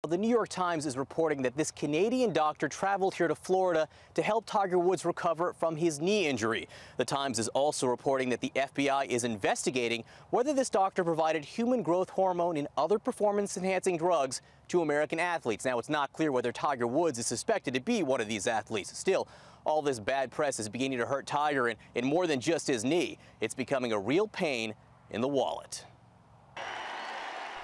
The New York Times is reporting that this Canadian doctor traveled here to Florida to help Tiger Woods recover from his knee injury. The Times is also reporting that the FBI is investigating whether this doctor provided human growth hormone and other performance-enhancing drugs to American athletes. Now, it's not clear whether Tiger Woods is suspected to be one of these athletes. Still, all this bad press is beginning to hurt Tiger in more than just his knee. It's becoming a real pain in the wallet.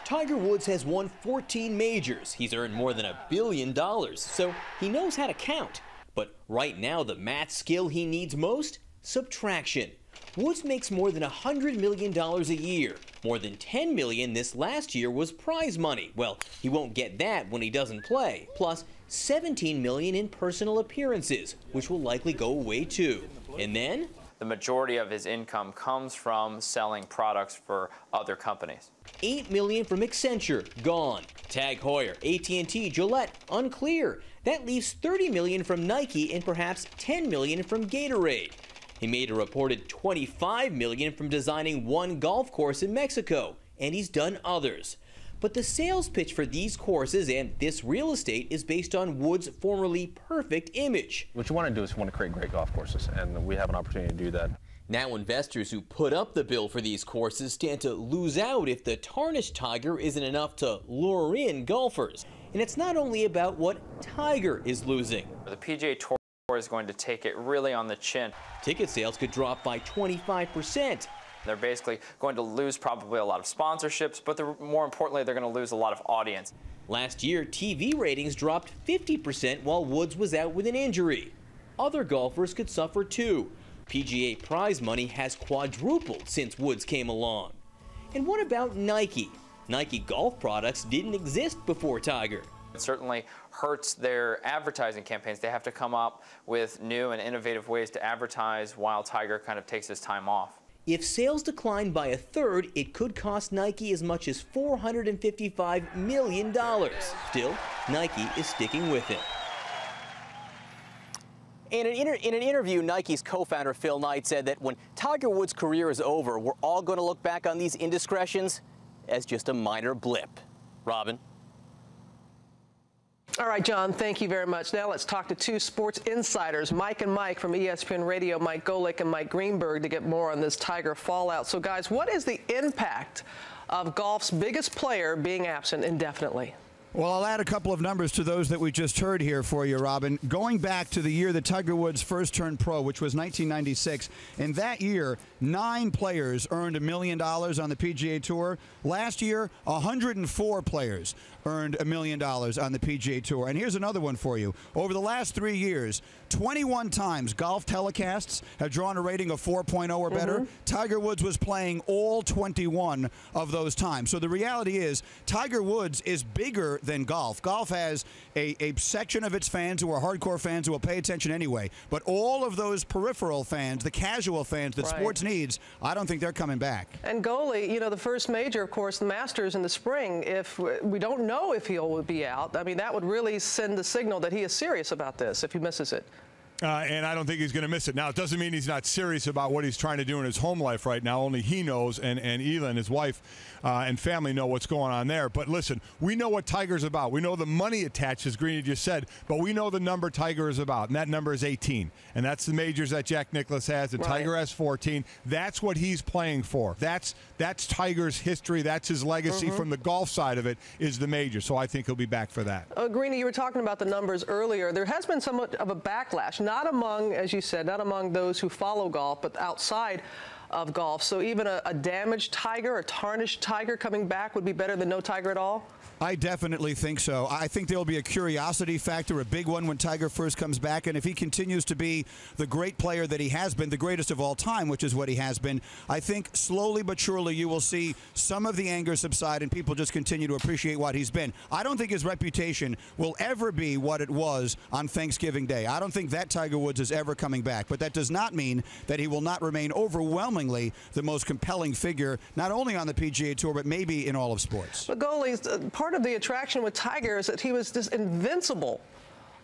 Tiger Woods has won 14 majors. He's earned more than $1 billion, so he knows how to count. But right now, the math skill he needs most? Subtraction. Woods makes more than $100 million a year. More than $10 million this last year was prize money. Well, he won't get that when he doesn't play. Plus, $17 million in personal appearances, which will likely go away too. And then? The majority of his income comes from selling products for other companies. $8 million from Accenture, gone. Tag Heuer, AT&T, Gillette, unclear. That leaves $30 million from Nike and perhaps $10 million from Gatorade. He made a reported $25 million from designing one golf course in Mexico, and he's done others. But the sales pitch for these courses and this real estate is based on Woods' formerly perfect image. What you want to do is you want to create great golf courses, and we have an opportunity to do that. Now investors who put up the bill for these courses stand to lose out if the tarnished Tiger isn't enough to lure in golfers. And it's not only about what Tiger is losing. The PGA Tour is going to take it really on the chin. Ticket sales could drop by 25%. They're basically going to lose probably a lot of sponsorships, but more importantly, they're going to lose a lot of audience. Last year, TV ratings dropped 50% while Woods was out with an injury. Other golfers could suffer too. PGA prize money has quadrupled since Woods came along. And what about Nike? Nike golf products didn't exist before Tiger. It certainly hurts their advertising campaigns. They have to come up with new and innovative ways to advertise while Tiger kind of takes his time off. If sales decline by a third, it could cost Nike as much as $455 million. Still, Nike is sticking with it. In an interview, Nike's co-founder Phil Knight said that when Tiger Woods' career is over, we're all going to look back on these indiscretions as just a minor blip. Robin? All right, John, thank you very much. Now let's talk to two sports insiders, Mike and Mike from ESPN Radio, Mike Golick and Mike Greenberg, to get more on this Tiger fallout. So, guys, what is the impact of golf's biggest player being absent indefinitely? Well, I'll add a couple of numbers to those that we just heard here for you, Robin. Going back to the year that Tiger Woods first turned pro, which was 1996, in that year, 9 players earned $1 million on the PGA Tour. Last year, 104 players earned $1 million on the PGA Tour. And here's another one for you. Over the last 3 years, 21 times golf telecasts have drawn a rating of 4.0 or better. Tiger Woods was playing all 21 of those times. So the reality is Tiger Woods is bigger than golf. Golf has a section of its fans who are hardcore fans who will pay attention anyway. But all of those peripheral fans, the casual fans that sports needs, I don't think they're coming back. And Goalie, you know, the first major, of course, the Masters in the spring, if we don't know if he'll be out, I mean, that would really send the signal that he is serious about this if he misses it. And I don't think he's going to miss it. Now, it doesn't mean he's not serious about what he's trying to do in his home life right now. Only he knows, and Elin, his wife, and family know what's going on there. But listen, we know what Tiger's about. We know the money attached, as Greeny just said, but we know the number Tiger is about, and that number is 18. And that's the majors that Jack Nicklaus has, and Tiger has 14. That's what he's playing for. That's Tiger's history. That's his legacy from the golf side of it, is the major. So I think he'll be back for that. Greeny, you were talking about the numbers earlier. There has been somewhat of a backlash, not among, as you said, not among those who follow golf, but outside of golf. So even a damaged Tiger, a tarnished Tiger coming back would be better than no Tiger at all? I definitely think so. I think there will be a curiosity factor, a big one when Tiger first comes back. And if he continues to be the great player that he has been, the greatest of all time, which is what he has been, I think slowly but surely you will see some of the anger subside and people just continue to appreciate what he's been. I don't think his reputation will ever be what it was on Thanksgiving Day. I don't think that Tiger Woods is ever coming back. But that does not mean that he will not remain overwhelmingly the most compelling figure, not only on the PGA Tour, but maybe in all of sports. But goalies, part of the attraction with Tiger is that he was just invincible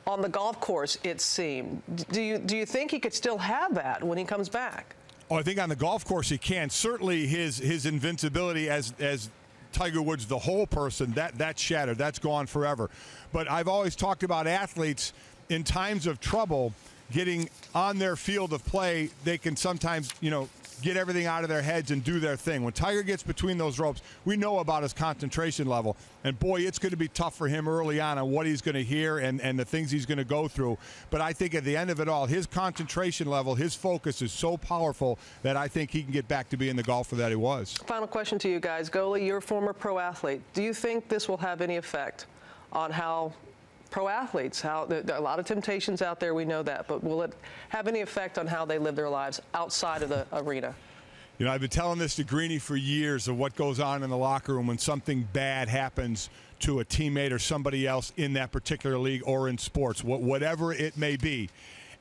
on the golf course, it seemed. Do you think he could still have that when he comes back? Oh, I think on the golf course he can. Certainly his invincibility as Tiger Woods, the whole person, that's shattered. That's gone forever. But I've always talked about athletes in times of trouble getting on their field of play. They can sometimes, get everything out of their heads and do their thing. When Tiger gets between those ropes, we know about his concentration level. And, boy, it's going to be tough for him early on what he's going to hear and the things he's going to go through. But I think at the end of it all, his concentration level, his focus is so powerful that I think he can get back to being the golfer that he was. Final question to you guys. Goalie, you're a former pro athlete. Do you think this will have any effect on how pro athletes, there are a lot of temptations out there, we know that, but will it have any effect on how they live their lives outside of the arena? I've been telling this to Greeny for years of what goes on in the locker room when something bad happens to a teammate or somebody else in that particular league or in sports, whatever it may be.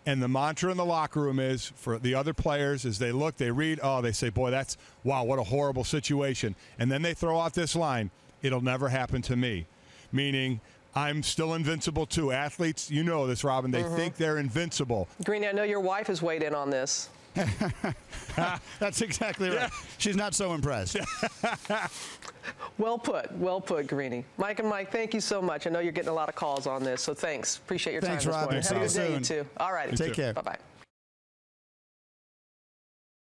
And the mantra in the locker room is, for the other players, as they look, they read, they say, boy, wow, what a horrible situation. And then they throw out this line, it'll never happen to me, meaning I'm still invincible too. Athletes, you know this, Robin, they think they're invincible. Greeny, I know your wife has weighed in on this. That's exactly right. Yeah. She's not so impressed. Well put, Greeny. Mike and Mike, thank you so much. I know you're getting a lot of calls on this, so thanks. Appreciate your time this morning. Have a good day, you too. All righty. Take care. Bye-bye.